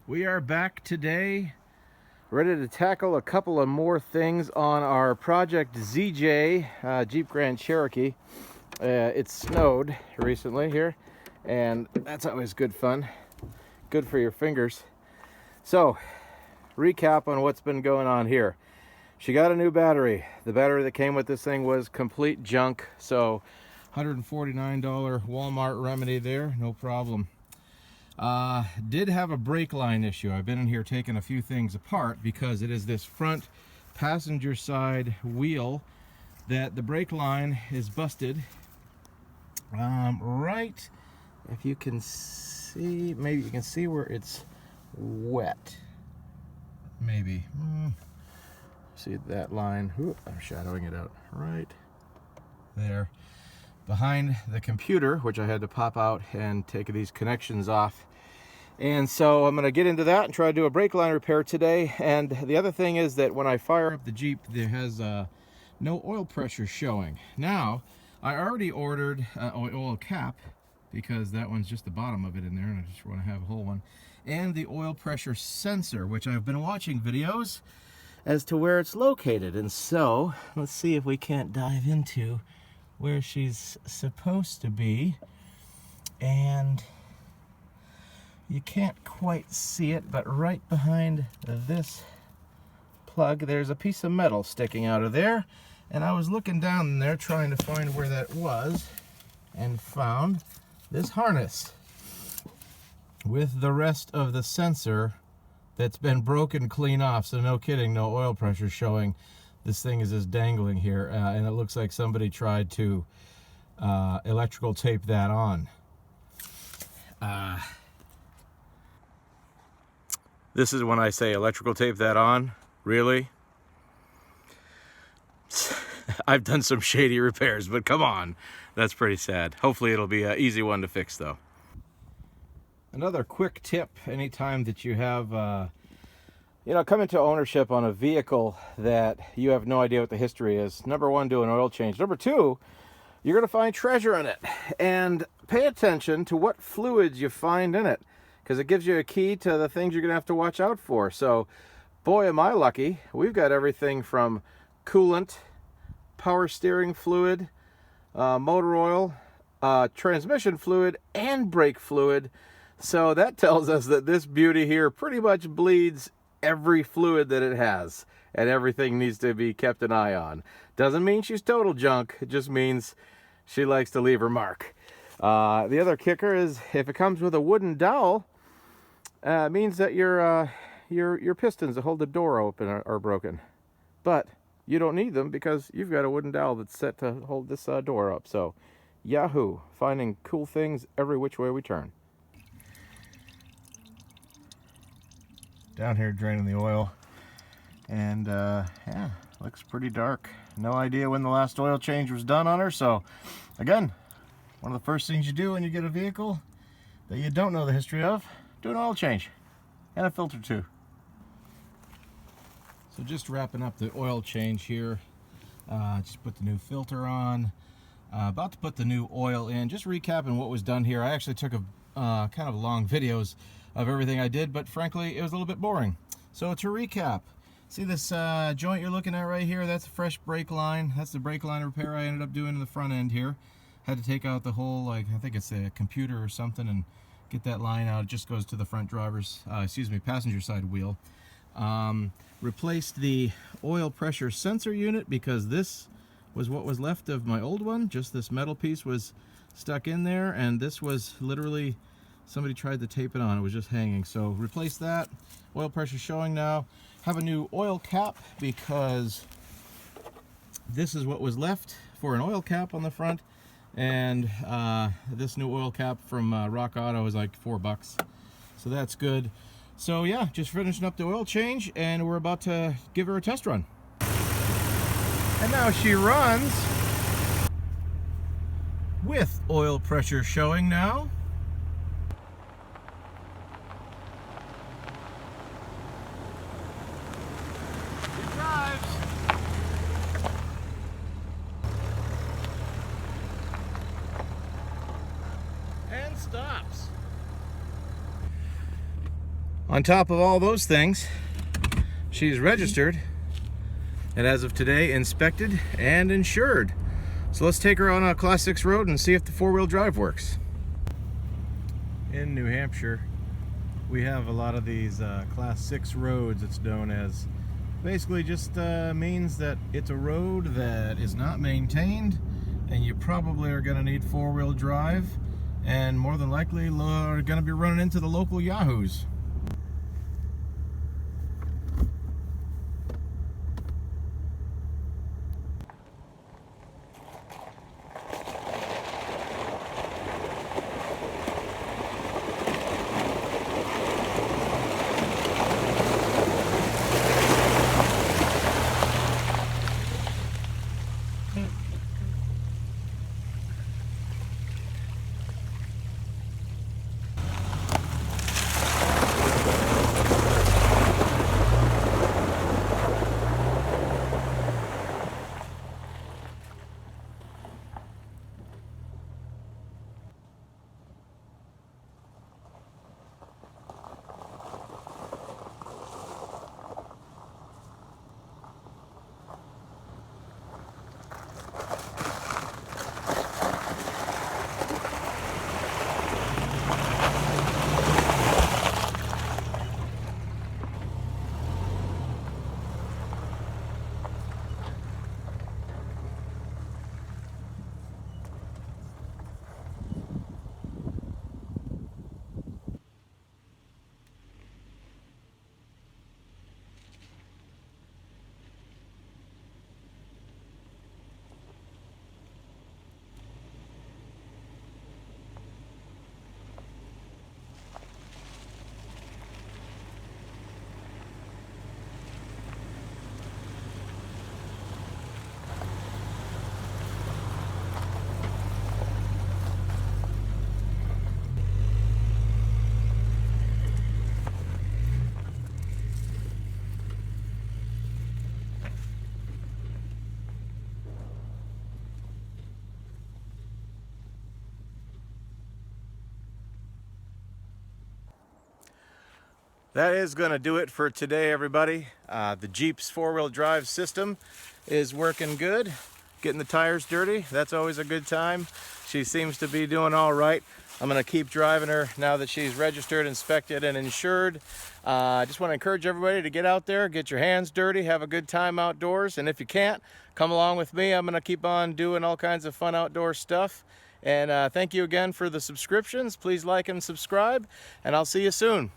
We are back today, ready to tackle a couple of more things on our Project ZJ Jeep Grand Cherokee. It snowed recently here, and that's always good fun. Good for your fingers. So, recap on what's been going on here. She got a new battery. The battery that came with this thing was complete junk, so $149 Walmart remedy there, no problem. Did have a brake line issue. I've been in here taking a few things apart because it is this front passenger side wheel that the brake line is busted. Right, if you can see, maybe you can see where it's wet. Maybe. See that line? Ooh, I'm shadowing it out. Right there. Behind the computer, which I had to pop out and take these connections off. And so I'm going to get into that and try to do a brake line repair today. And the other thing is that when I fire up the Jeep, there has no oil pressure showing. Now, I already ordered an oil cap because that one's just the bottom of it in there and I just want to have a whole one. And the oil pressure sensor, which I've been watching videos as to where it's located. And so, let's see if we can't dive into where she's supposed to be. And you can't quite see it, but right behind this plug there's a piece of metal sticking out of there, and I was looking down in there trying to find where that was and found this harness with the rest of the sensor that's been broken clean off. So no kidding, no oil pressure showing. This thing is just dangling here, and it looks like somebody tried to electrical tape that on. This is when I say electrical tape that on. Really? I've done some shady repairs, but come on. That's pretty sad. Hopefully it'll be an easy one to fix, though. Another quick tip, anytime that you have come into ownership on a vehicle that you have no idea what the history is. Number one, do an oil change. Number two, you're going to find treasure in it. And pay attention to what fluids you find in it, because it gives you a key to the things you're going to have to watch out for. So, boy, am I lucky. We've got everything from coolant, power steering fluid, motor oil, transmission fluid, and brake fluid. So that tells us that this beauty here pretty much bleeds every fluid that it has, and everything needs to be kept an eye on. Doesn't mean she's total junk. It just means she likes to leave her mark. The other kicker is if it comes with a wooden dowel, it means that your pistons that hold the door open are broken. But you don't need them because you've got a wooden dowel that's set to hold this door up. So, yahoo! Finding cool things every which way we turn. Down here draining the oil, and yeah, looks pretty dark. No idea when the last oil change was done on her. So again, one of the first things you do when you get a vehicle that you don't know the history of, do an oil change and a filter too. So just wrapping up the oil change here. Just put the new filter on, about to put the new oil in. Just recapping what was done here. I actually took a kind of long videos of everything I did, but frankly it was a little bit boring. So to recap, see this joint you're looking at right here? That's a fresh brake line. That's the brake line repair I ended up doing in the front end here. Had to take out the whole, I think it's a computer or something, and get that line out. It just goes to the front passenger side wheel. Replaced the oil pressure sensor unit because this was what was left of my old one. Just this metal piece was stuck in there, and this was literally, somebody tried to tape it on. It was just hanging. So replace that. Oil pressure showing now. Have a new oil cap because this is what was left for an oil cap on the front. And this new oil cap from Rock Auto is like $4. So that's good. So yeah, just finishing up the oil change, and we're about to give her a test run. And now she runs with oil pressure showing now. She drives. And stops. On top of all those things, she's registered and as of today inspected and insured. So let's take her on a Class 6 road and see if the four-wheel drive works. In New Hampshire, we have a lot of these Class 6 roads. It's known as, basically just means that it's a road that is not maintained, and you probably are going to need four-wheel drive, and more than likely are going to be running into the local yahoos. That is going to do it for today, everybody. The Jeep's four-wheel drive system is working good. Getting the tires dirty, that's always a good time. She seems to be doing all right. I'm going to keep driving her now that she's registered, inspected, and insured. I just want to encourage everybody to get out there, get your hands dirty, have a good time outdoors. And if you can't, come along with me. I'm going to keep on doing all kinds of fun outdoor stuff. And thank you again for the subscriptions. Please like and subscribe, and I'll see you soon.